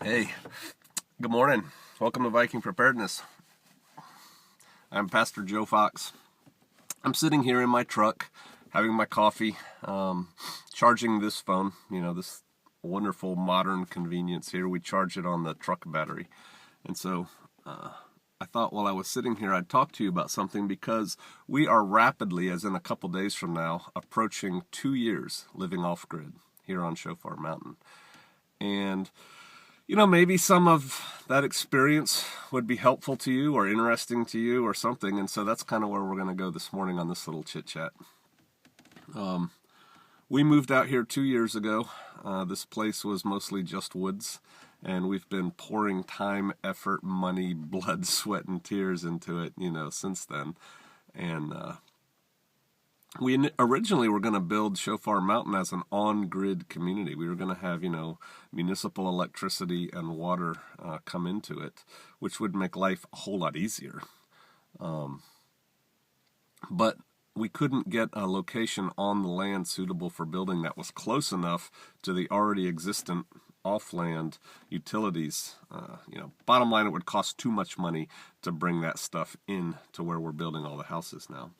Hey, good morning. Welcome to Viking Preparedness. I'm Pastor Joe Fox. I'm sitting here in my truck, having my coffee, charging this phone, this wonderful modern convenience here. We charge it on the truck battery. And so I thought while I was sitting here, I'd talk to you about something because we are rapidly, as in a couple days from now, approaching 2 years living off-grid here on Shofar Mountain. And maybe some of that experience would be helpful to you or interesting to you or something. And so that's kind of where we're going to go this morning on this little chit chat. We moved out here 2 years ago. This place was mostly just woods, and we've been pouring time, effort, money, blood, sweat, and tears into it, since then. And we originally were going to build Shofar Mountain as an on-grid community. We were going to have, municipal electricity and water come into it, which would make life a whole lot easier. But we couldn't get a location on the land suitable for building that was close enough to the already existent off-land utilities. Bottom line, it would cost too much money to bring that stuff in to where we're building all the houses now.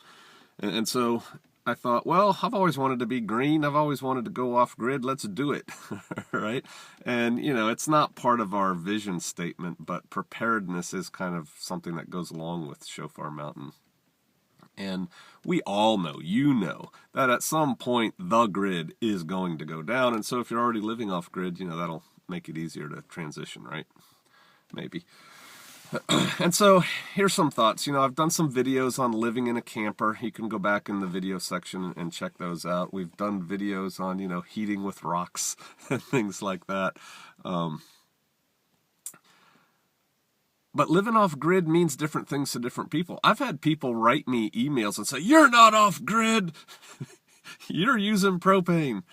And so I thought, well, I've always wanted to be green. I've always wanted to go off grid. Let's do it, right? And, it's not part of our vision statement, but preparedness is kind of something that goes along with Shofar Mountain. And we all know, that at some point the grid is going to go down. And so if you're already living off grid, that'll make it easier to transition, right? Maybe. And so here's some thoughts. I've done some videos on living in a camper. You can go back in the video section and check those out. We've done videos on, heating with rocks and things like that. But living off grid means different things to different people. I've had people write me emails and say, "You're not off grid. You're using propane."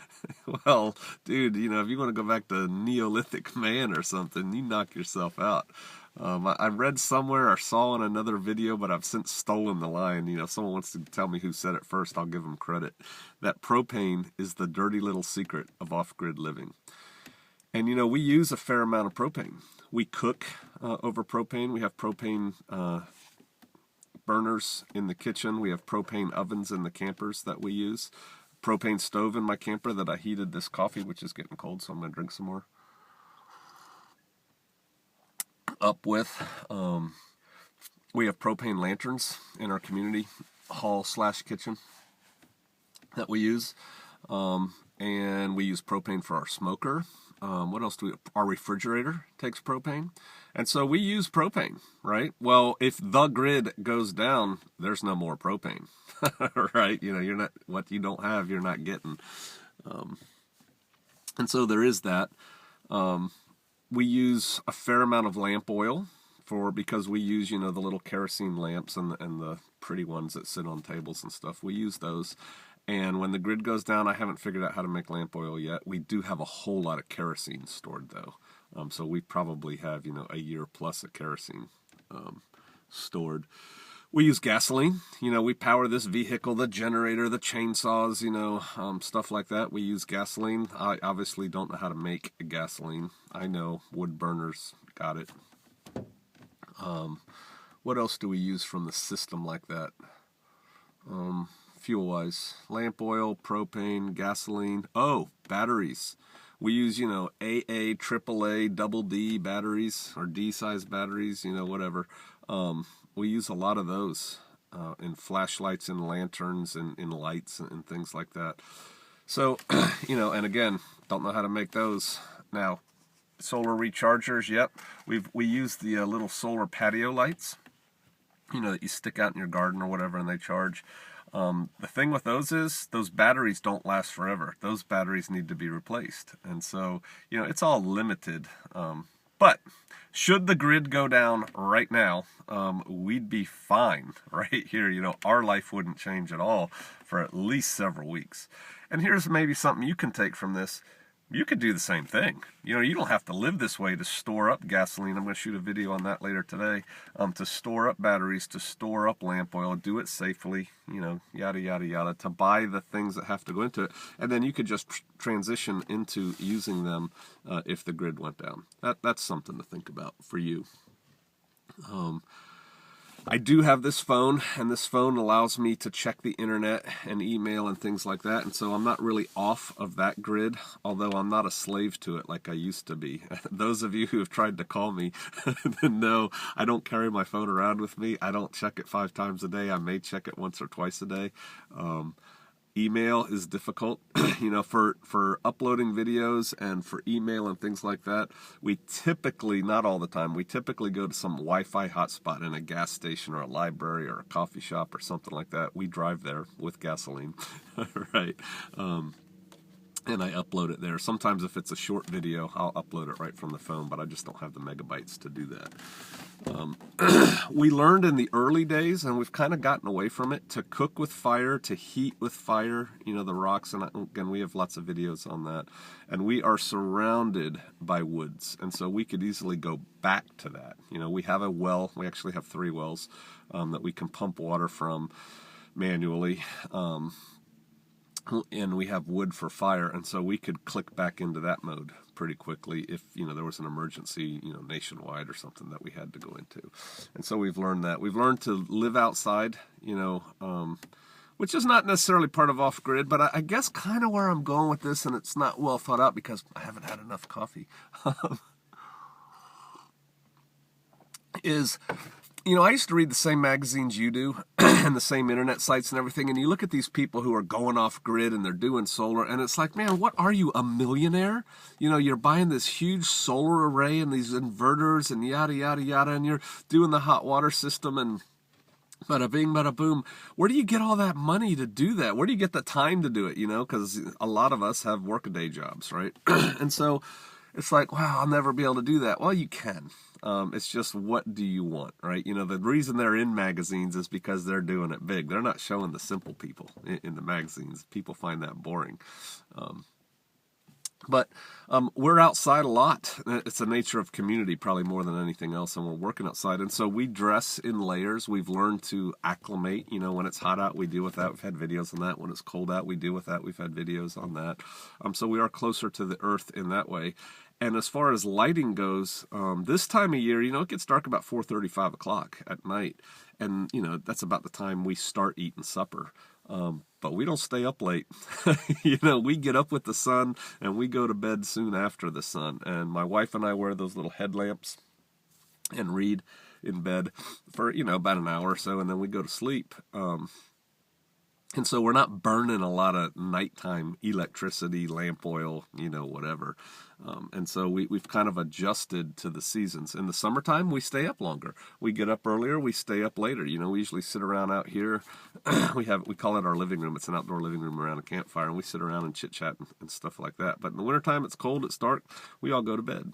Well, dude, if you want to go back to Neolithic man or something, you knock yourself out. I read somewhere or saw in another video, but I've since stolen the line. If someone wants to tell me who said it first, I'll give them credit. That propane is the dirty little secret of off-grid living. And, we use a fair amount of propane. We cook over propane. We have propane burners in the kitchen. We have propane ovens in the campers that we use. Propane stove in my camper that I heated this coffee, which is getting cold, so I'm going to drink some more. Up with. We have propane lanterns in our community hall/kitchen that we use. And we use propane for our smoker. What else do we? Our refrigerator takes propane. And so we use propane, right? Well, if the grid goes down, there's no more propane, right? You're not, what you don't have, you're not getting. And so there is that. We use a fair amount of lamp oil because we use, the little kerosene lamps and the pretty ones that sit on tables and stuff. We use those. And when the grid goes down, I haven't figured out how to make lamp oil yet. We do have a whole lot of kerosene stored, though. So we probably have, a year plus of kerosene stored. We use gasoline. We power this vehicle, the generator, the chainsaws, stuff like that. We use gasoline. I obviously don't know how to make gasoline. I know wood burners got it. What else do we use from the system like that? Fuel-wise, lamp oil, propane, gasoline. Oh, batteries. We use, AA, AAA, double D batteries or D-size batteries, whatever. We use a lot of those in flashlights and lanterns and in lights and things like that. So, and again, don't know how to make those. Now, solar rechargers, yep. We use the little solar patio lights, that you stick out in your garden or whatever and they charge. The thing with those is those batteries don't last forever. Those batteries need to be replaced. And so, it's all limited. But should the grid go down right now, we'd be fine right here. Our life wouldn't change at all for at least several weeks. And here's maybe something you can take from this. You could do the same thing. You know, you don't have to live this way to store up gasoline. I'm going to shoot a video on that later today. To store up batteries, to store up lamp oil, do it safely, you know, yada, yada, yada, to buy the things that have to go into it. And then you could just transition into using them if the grid went down. That's something to think about for you. I do have this phone, and this phone allows me to check the internet and email and things like that, and so I'm not really off of that grid, although I'm not a slave to it like I used to be. Those of you who have tried to call me know I don't carry my phone around with me. I don't check it 5 times a day. I may check it once or twice a day. Email is difficult, you know, for uploading videos and for email and things like that. We typically, not all the time, we typically go to some Wi-Fi hotspot in a gas station or a library or a coffee shop or something like that. We drive there with gasoline, right? And I upload it there. Sometimes if it's a short video, I'll upload it right from the phone, but I just don't have the megabytes to do that. We learned in the early days, and we've kind of gotten away from it, to cook with fire, to heat with fire, you know, the rocks, and again, we have lots of videos on that. And we are surrounded by woods, and so we could easily go back to that. You know, we have a well, we actually have 3 wells that we can pump water from manually. And we have wood for fire, and so we could click back into that mode pretty quickly if, you know, there was an emergency, you know, nationwide or something that we had to go into. And so we've learned that. We've learned to live outside, you know, which is not necessarily part of off-grid, but I guess kind of where I'm going with this, and it's not well thought out because I haven't had enough coffee, is... You know, I used to read the same magazines you do and the same internet sites and everything, and you look at these people who are going off grid and they're doing solar, and it's like, man, what are you, a millionaire? You know, you're buying this huge solar array and these inverters and yada, yada, yada, and you're doing the hot water system and bada bing, bada boom. Where do you get all that money to do that? Where do you get the time to do it, you know? Because a lot of us have workaday jobs, right? And so it's like, wow, I'll never be able to do that. Well, you can. It's just, what do you want, right? You know, the reason they're in magazines is because they're doing it big. They're not showing the simple people in the magazines. People find that boring. But we're outside a lot. It's the nature of community probably more than anything else, and we're working outside. And so we dress in layers. We've learned to acclimate. You know, when it's hot out, we deal with that. We've had videos on that. When it's cold out, we deal with that. We've had videos on that. So we are closer to the earth in that way. And as far as lighting goes, this time of year, you know, it gets dark about 4:30, 5 o'clock at night. And, you know, that's about the time we start eating supper. But we don't stay up late. You know, we get up with the sun and we go to bed soon after the sun. And my wife and I wear those little headlamps and read in bed for, you know, about an hour or so, and then we go to sleep. And so we're not burning a lot of nighttime electricity, lamp oil, you know, whatever. And so we've kind of adjusted to the seasons. In the summertime, we stay up longer. We get up earlier, we stay up later. You know, we usually sit around out here. We call it our living room. It's an outdoor living room around a campfire, and we sit around and chit-chat and stuff like that. But in the wintertime, it's cold, it's dark, we all go to bed.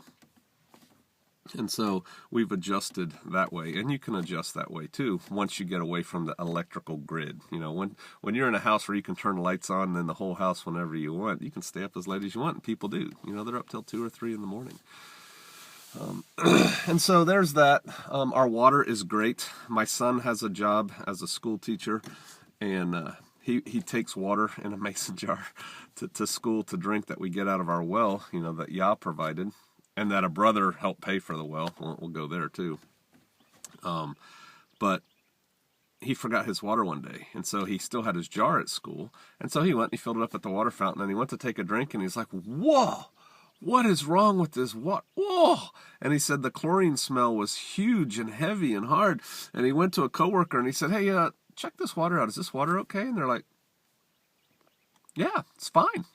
And so we've adjusted that way, and you can adjust that way too once you get away from the electrical grid. You know, when you're in a house where you can turn the lights on and the whole house whenever you want, you can stay up as late as you want, and people do. You know, they're up till 2 or 3 in the morning. And so there's that. Our water is great. My son has a job as a school teacher, and he takes water in a mason jar to school to drink that we get out of our well, you know, that Yah provided. And that a brother helped pay for the well. We'll go there too. But he forgot his water one day, and so he still had his jar at school. And so he went and he filled it up at the water fountain, and he went to take a drink, and he's like, "Whoa, what is wrong with this water? Whoa!" And he said the chlorine smell was huge and heavy and hard. And he went to a coworker and he said, "Hey, check this water out. Is this water okay?" And they're like, "Yeah, it's fine.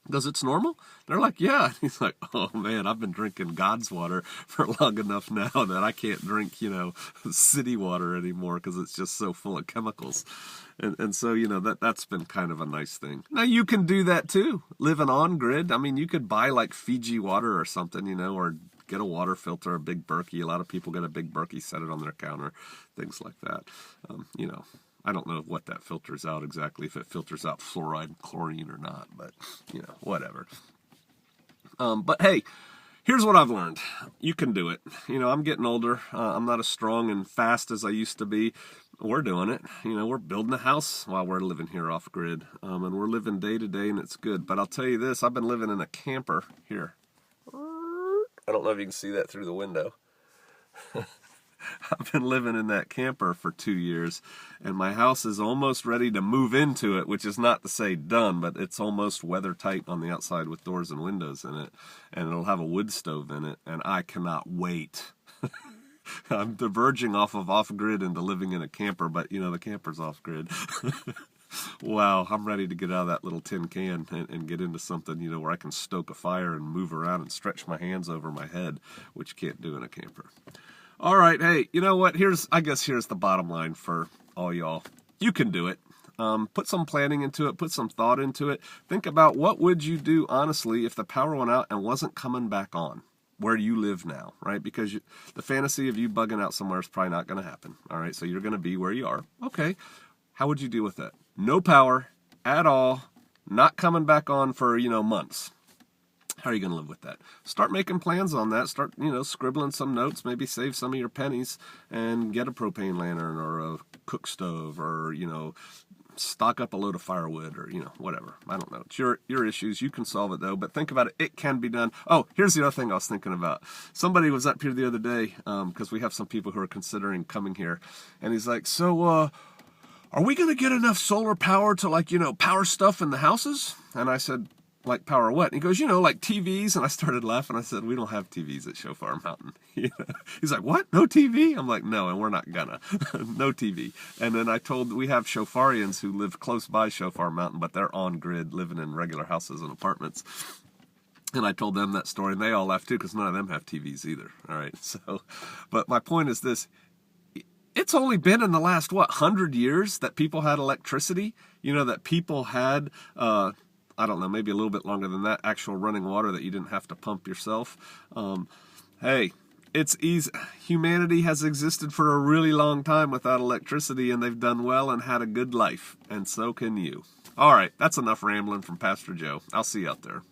Does it's normal?" They're like, "Yeah." And he's like, "Oh man, I've been drinking God's water for long enough now that I can't drink, you know, city water anymore because it's just so full of chemicals." And so, you know, that's been kind of a nice thing. Now you can do that too, living on grid. I mean, you could buy like Fiji water or something, you know, or get a water filter, a big Berkey. A lot of people get a big Berkey, set it on their counter, things like that. You know, I don't know what that filters out exactly, if it filters out fluoride and chlorine or not, but, you know, whatever. But hey, here's what I've learned. You can do it. I'm getting older. I'm not as strong and fast as I used to be. We're doing it. We're building a house while we're living here off grid. And we're living day to day, and it's good. But I'll tell you this, I've been living in a camper here. I don't know if you can see that through the window. I've been living in that camper for 2 years, and my house is almost ready to move into it, which is not to say done, but it's almost weather tight on the outside with doors and windows in it, and it'll have a wood stove in it, and I cannot wait. I'm diverging off-grid into living in a camper, but the camper's off-grid. Wow, I'm ready to get out of that little tin can and get into something, where I can stoke a fire and move around and stretch my hands over my head, which you can't do in a camper. All right, hey, you know what? Here's the bottom line for all y'all. You can do it. Put some planning into it. Put some thought into it. Think about what would you do, honestly, if the power went out and wasn't coming back on where you live now, right? Because the fantasy of you bugging out somewhere is probably not going to happen, all right? So you're going to be where you are. Okay, how would you deal with that? No power at all, not coming back on for, months. How are you going to live with that? Start making plans on that. Start, scribbling some notes. Maybe save some of your pennies and get a propane lantern or a cook stove or, stock up a load of firewood or, whatever. I don't know. It's your issues. You can solve it, though. But think about it. It can be done. Oh, here's the other thing I was thinking about. Somebody was up here the other day because we have some people who are considering coming here. And he's like, so are we going to get enough solar power to, power stuff in the houses? And I said, like power what? And he goes, like TVs. And I started laughing. I said, we don't have TVs at Shofar Mountain. He's like, what? No TV? I'm like, no, and we're not gonna. No TV. And then we have Shofarians who live close by Shofar Mountain, but they're on grid, living in regular houses and apartments. And I told them that story, and they all laughed too, because none of them have TVs either. All right. So, but my point is this. It's only been in the last, 100 years that people had electricity? That people had, I don't know, maybe a little bit longer than that, actual running water that you didn't have to pump yourself. Hey, it's easy. Humanity has existed for a really long time without electricity, and they've done well and had a good life. And so can you. All right, that's enough rambling from Pastor Joe. I'll see you out there.